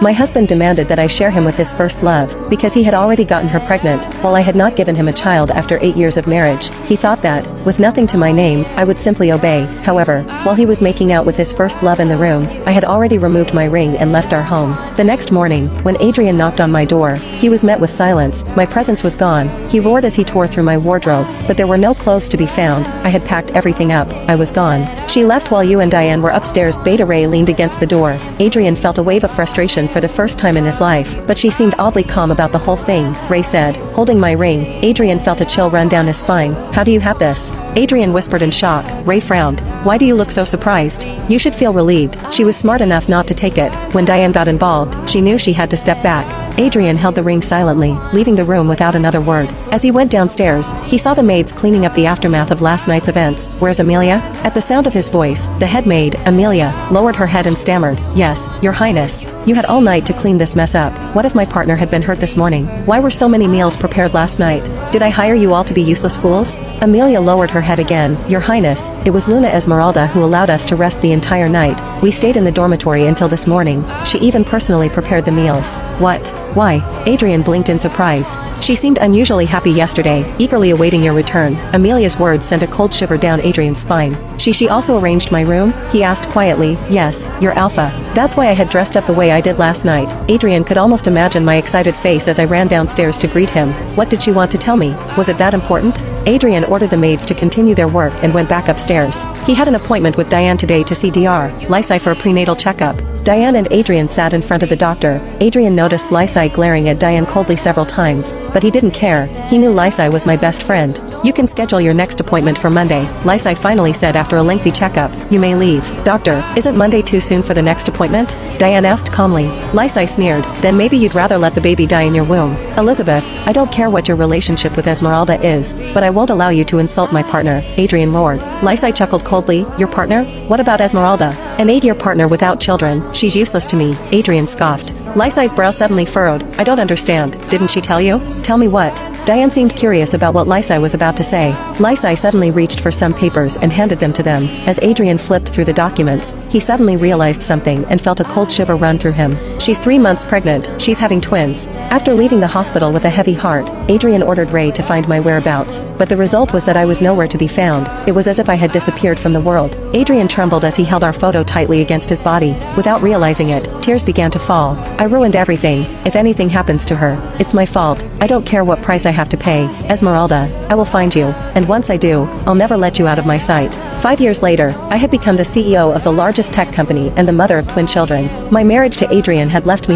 My husband demanded that I share him with his first love, because he had already gotten her pregnant, while I had not given him a child after 8 years of marriage. He thought that, with nothing to my name, I would simply obey. However, while he was making out with his first love in the room, I had already removed my ring and left our home. The next morning, when Adrian knocked on my door, he was met with silence. My presence was gone. He roared as he tore through my wardrobe, but there were no clothes to be found. I had packed everything up. I was gone. She left while you and Diane were upstairs. Beta Ray leaned against the door. Adrian felt a wave of frustration for the first time in his life, but she seemed oddly calm about the whole thing. Ray said, holding my ring. Adrian felt a chill run down his spine. How do you have this? Adrian whispered in shock. Ray frowned. Why do you look so surprised? You should feel relieved. She was smart enough not to take it. When Diane got involved, she knew she had to step back. Adrian held the ring silently, leaving the room without another word. As he went downstairs, he saw the maids cleaning up the aftermath of last night's events. Where's Amelia? At the sound of his voice, the head maid, Amelia, lowered her head and stammered, Yes, Your Highness. You had all night to clean this mess up. What if my partner had been hurt this morning? Why were so many meals prepared last night? Did I hire you all to be useless fools? Amelia lowered her head again. Your Highness, it was Luna Esmeralda who allowed us to rest the entire night. We stayed in the dormitory until this morning. She even personally prepared the meals. What? Why? Adrian blinked in surprise. She seemed unusually happy yesterday, eagerly awaiting your return. Amelia's words sent a cold shiver down Adrian's spine. She also arranged my room? He asked quietly. Yes, your alpha. That's why I had dressed up the way I did last night. Adrian could almost imagine my excited face as I ran downstairs to greet him. What did she want to tell me? Was it that important? Adrian ordered the maids to continue their work and went back upstairs. He had an appointment with Diane today to see Dr. Lysai for a prenatal checkup. Diane and Adrian sat in front of the doctor. Adrian noticed Lysai glaring at Diane coldly several times, but he didn't care. He knew Lysai was my best friend. You can schedule your next appointment for Monday, Lysai finally said after a lengthy checkup. You may leave. Doctor, isn't Monday too soon for the next appointment? Diane asked calmly. Lysai sneered. Then maybe you'd rather let the baby die in your womb. Elizabeth, I don't care what your relationship with Esmeralda is, but I won't allow you to insult my partner, Adrian roared. Lysai chuckled coldly. Your partner? What about Esmeralda? An 8-year partner without children. She's useless to me, Adrian scoffed. Lysai's brow suddenly furrowed. I don't understand. Didn't she tell you? Tell me what? Diane seemed curious about what Lysai was about to say. Lysai suddenly reached for some papers and handed them to them. As Adrian flipped through the documents, he suddenly realized something and felt a cold shiver run through him. She's 3 months pregnant. She's having twins. After leaving the hospital with a heavy heart, Adrian ordered Ray to find my whereabouts, but the result was that I was nowhere to be found. It was as if I had disappeared from the world. Adrian trembled as he held our photo tightly against his body. Without realizing it, tears began to fall. I ruined everything. If anything happens to her, it's my fault. I don't care what price I have to pay. Esmeralda, I will find you, and once I do, I'll never let you out of my sight. 5 years later, I had become the CEO of the largest tech company and the mother of twin children. My marriage to Adrian had left me